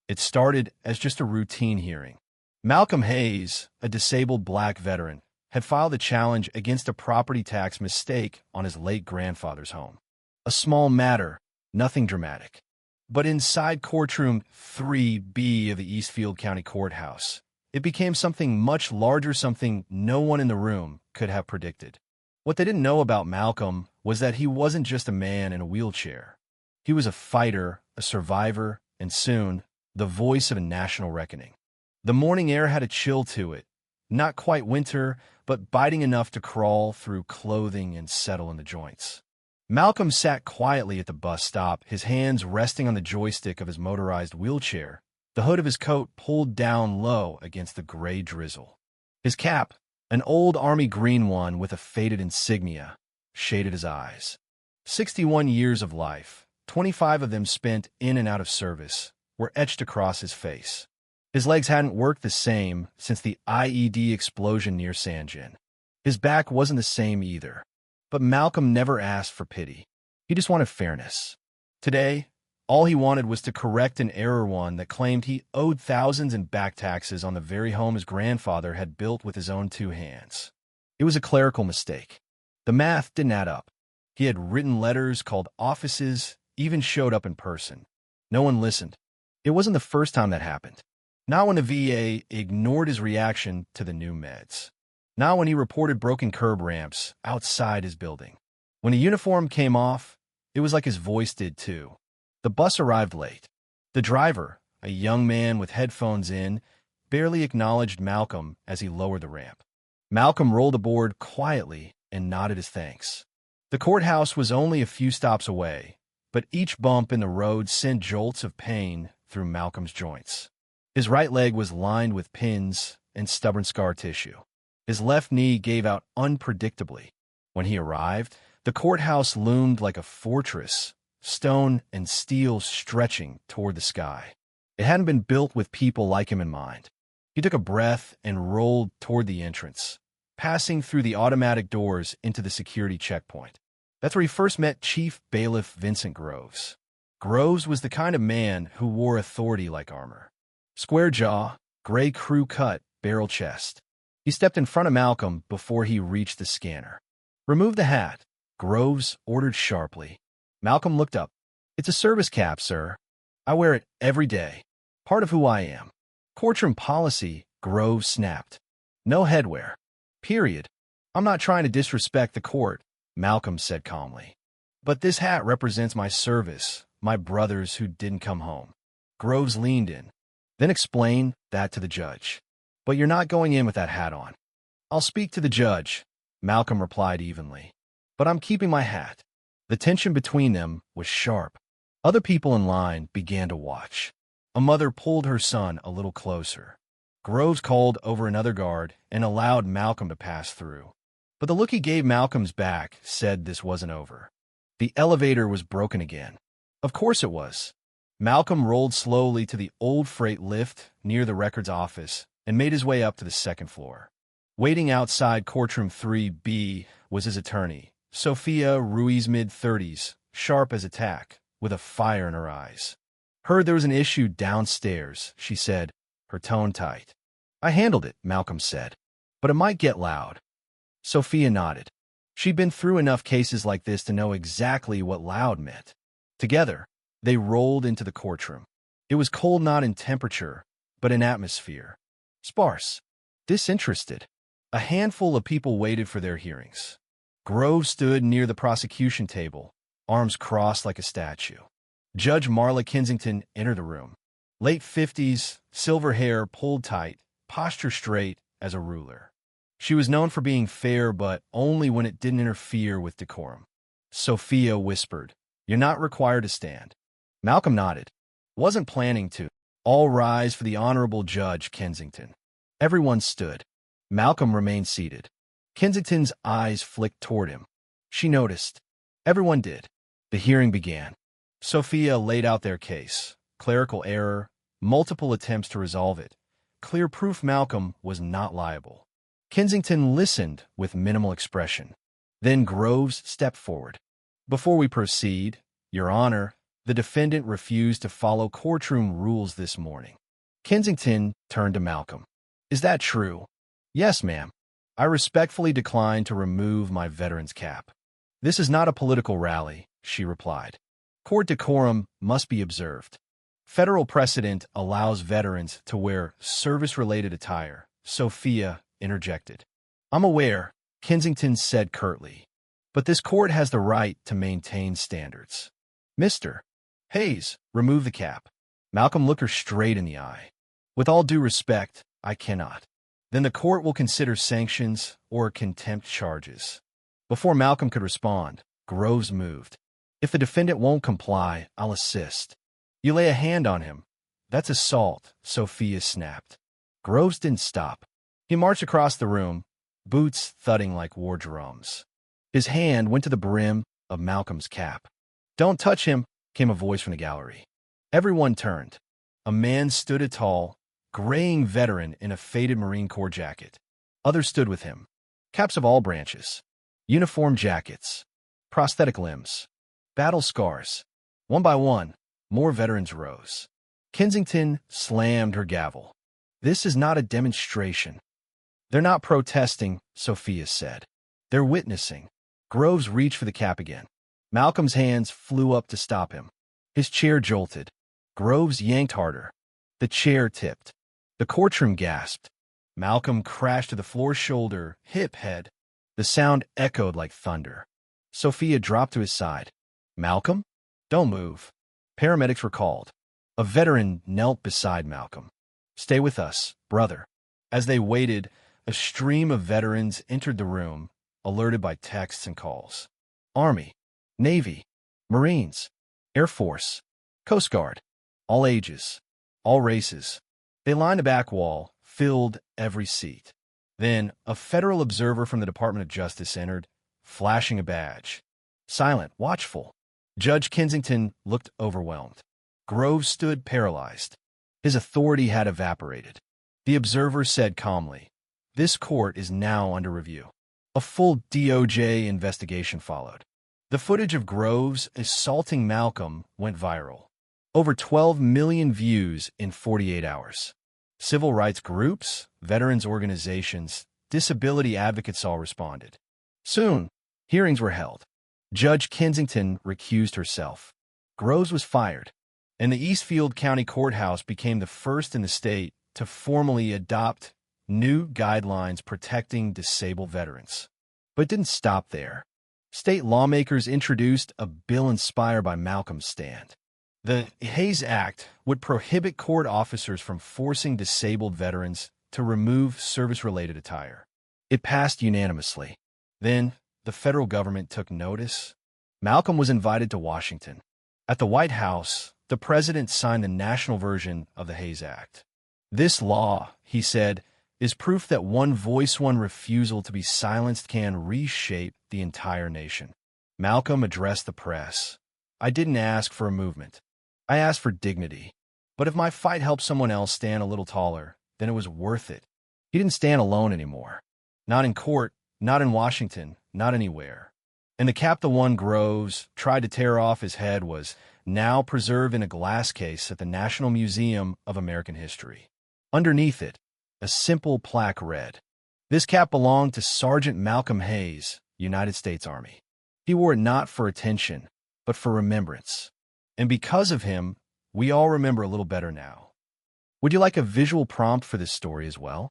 It started as just a routine hearing. Malcolm Hayes, a disabled black veteran, had filed a challenge against a property tax mistake on his late grandfather's home. A small matter, nothing dramatic. But inside courtroom 3B of the Eastfield County Courthouse, it became something much larger, something no one in the room could have predicted. What they didn't know about Malcolm was that he wasn't just a man in a wheelchair. He was a fighter, a survivor, and soon, the voice of a national reckoning. The morning air had a chill to it, not quite winter, but biting enough to crawl through clothing and settle in the joints. Malcolm sat quietly at the bus stop, his hands resting on the joystick of his motorized wheelchair, the hood of his coat pulled down low against the gray drizzle. His cap, an old army green one with a faded insignia, shaded his eyes. 61 years of life, 25 of them spent in and out of service, were etched across his face. His legs hadn't worked the same since the IED explosion near Sanjin. His back wasn't the same either. But Malcolm never asked for pity. He just wanted fairness. Today, all he wanted was to correct an error, one that claimed he owed thousands in back taxes on the very home his grandfather had built with his own two hands. It was a clerical mistake. The math didn't add up. He had written letters, called offices, even showed up in person. No one listened. It wasn't the first time that happened. Not when the VA ignored his reaction to the new meds. Not when he reported broken curb ramps outside his building. When a uniform came off, it was like his voice did too. The bus arrived late. The driver, a young man with headphones in, barely acknowledged Malcolm as he lowered the ramp. Malcolm rolled aboard quietly and nodded his thanks. The courthouse was only a few stops away, but each bump in the road sent jolts of pain through Malcolm's joints. His right leg was lined with pins and stubborn scar tissue. His left knee gave out unpredictably. When he arrived, the courthouse loomed like a fortress, stone and steel stretching toward the sky. It hadn't been built with people like him in mind. He took a breath and rolled toward the entrance, passing through the automatic doors into the security checkpoint. That's where he first met Chief Bailiff Vincent Groves. Groves was the kind of man who wore authority like armor. Square jaw, gray crew cut, barrel chest. He stepped in front of Malcolm before he reached the scanner. "Remove the hat," Groves ordered sharply. Malcolm looked up. "It's a service cap, sir. I wear it every day. Part of who I am." "Courtroom policy," Groves snapped. "No headwear. Period." "I'm not trying to disrespect the court," Malcolm said calmly. "But this hat represents my service, my brothers who didn't come home." Groves leaned in. "Then explain that to the judge. But you're not going in with that hat on." "I'll speak to the judge," Malcolm replied evenly. "But I'm keeping my hat." The tension between them was sharp. Other people in line began to watch. A mother pulled her son a little closer. Groves called over another guard and allowed Malcolm to pass through. But the look he gave Malcolm's back said this wasn't over. The elevator was broken again. Of course it was. Malcolm rolled slowly to the old freight lift near the records office and made his way up to the second floor. Waiting outside courtroom 3B was his attorney, Sophia Ruiz, mid-30s, sharp as a tack, with a fire in her eyes. "Heard there was an issue downstairs," she said, her tone tight. "I handled it," Malcolm said, "but it might get loud." Sophia nodded. She'd been through enough cases like this to know exactly what loud meant. Together, they rolled into the courtroom. It was cold not in temperature, but in atmosphere. Sparse. Disinterested. A handful of people waited for their hearings. Grove stood near the prosecution table, arms crossed like a statue. Judge Marla Kensington entered the room. Late 50s, silver hair pulled tight, posture straight as a ruler. She was known for being fair, but only when it didn't interfere with decorum. Sophia whispered, "You're not required to stand." Malcolm nodded. Wasn't planning to. "All rise for the Honorable Judge Kensington." Everyone stood. Malcolm remained seated. Kensington's eyes flicked toward him. She noticed. Everyone did. The hearing began. Sophia laid out their case. Clerical error, multiple attempts to resolve it. Clear proof Malcolm was not liable. Kensington listened with minimal expression. Then Groves stepped forward. "Before we proceed, Your Honor," The defendant refused to follow courtroom rules this morning. Kensington turned to Malcolm. Is that true? Yes, ma'am. I respectfully decline to remove my veteran's cap. This is not a political rally, she replied. Court decorum must be observed. Federal precedent allows veterans to wear service-related attire, Sophia interjected. I'm aware, Kensington said curtly. But this court has the right to maintain standards. Mr. Hayes, remove the cap. Malcolm looked her straight in the eye. With all due respect, I cannot. Then the court will consider sanctions or contempt charges. Before Malcolm could respond, Groves moved. If the defendant won't comply, I'll assist. You lay a hand on him. That's assault, Sophia snapped. Groves didn't stop. He marched across the room, boots thudding like war drums. His hand went to the brim of Malcolm's cap. Don't touch him, came a voice from the gallery. Everyone turned. A man stood a tall, graying veteran in a faded Marine Corps jacket. Others stood with him. Caps of all branches. Uniform jackets. Prosthetic limbs. Battle scars. One by one, more veterans rose. Kensington slammed her gavel. This is not a demonstration. They're not protesting, Sophia said. They're witnessing. Groves reached for the cap again. Malcolm's hands flew up to stop him. His chair jolted. Groves yanked harder. The chair tipped. The courtroom gasped. Malcolm crashed to the floor, shoulder, hip, head. The sound echoed like thunder. Sophia dropped to his side. Malcolm? Don't move. Paramedics were called. A veteran knelt beside Malcolm. Stay with us, brother. As they waited, a stream of veterans entered the room, alerted by texts and calls. Army, Navy, Marines, Air Force, Coast Guard, all ages, all races. They lined the back wall, filled every seat. Then a federal observer from the Department of Justice entered, flashing a badge. Silent, watchful. Judge Kensington looked overwhelmed. Groves stood paralyzed. His authority had evaporated. The observer said calmly, "This court is now under review." A full DOJ investigation followed. The footage of Groves assaulting Malcolm went viral. Over 12 million views in 48 hours. Civil rights groups, veterans organizations, disability advocates all responded. Soon, hearings were held. Judge Kensington recused herself. Groves was fired, and the Eastfield County Courthouse became the first in the state to formally adopt new guidelines protecting disabled veterans. But it didn't stop there. State lawmakers introduced a bill inspired by Malcolm's stand. The Hayes Act would prohibit court officers from forcing disabled veterans to remove service-related attire. It passed unanimously. Then, the federal government took notice. Malcolm was invited to Washington. At the White House, the president signed the national version of the Hayes Act. This law, he said, is proof that one voice, one refusal to be silenced can reshape the entire nation. Malcolm addressed the press. I didn't ask for a movement. I asked for dignity. But if my fight helped someone else stand a little taller, then it was worth it. He didn't stand alone anymore. Not in court, not in Washington, not anywhere. And the cap the one Groves tried to tear off his head was now preserved in a glass case at the National Museum of American History. Underneath it, a simple plaque read, "This cap belonged to Sergeant Malcolm Hayes, United States Army. He wore it not for attention, but for remembrance. And because of him, we all remember a little better now." Would you like a visual prompt for this story as well?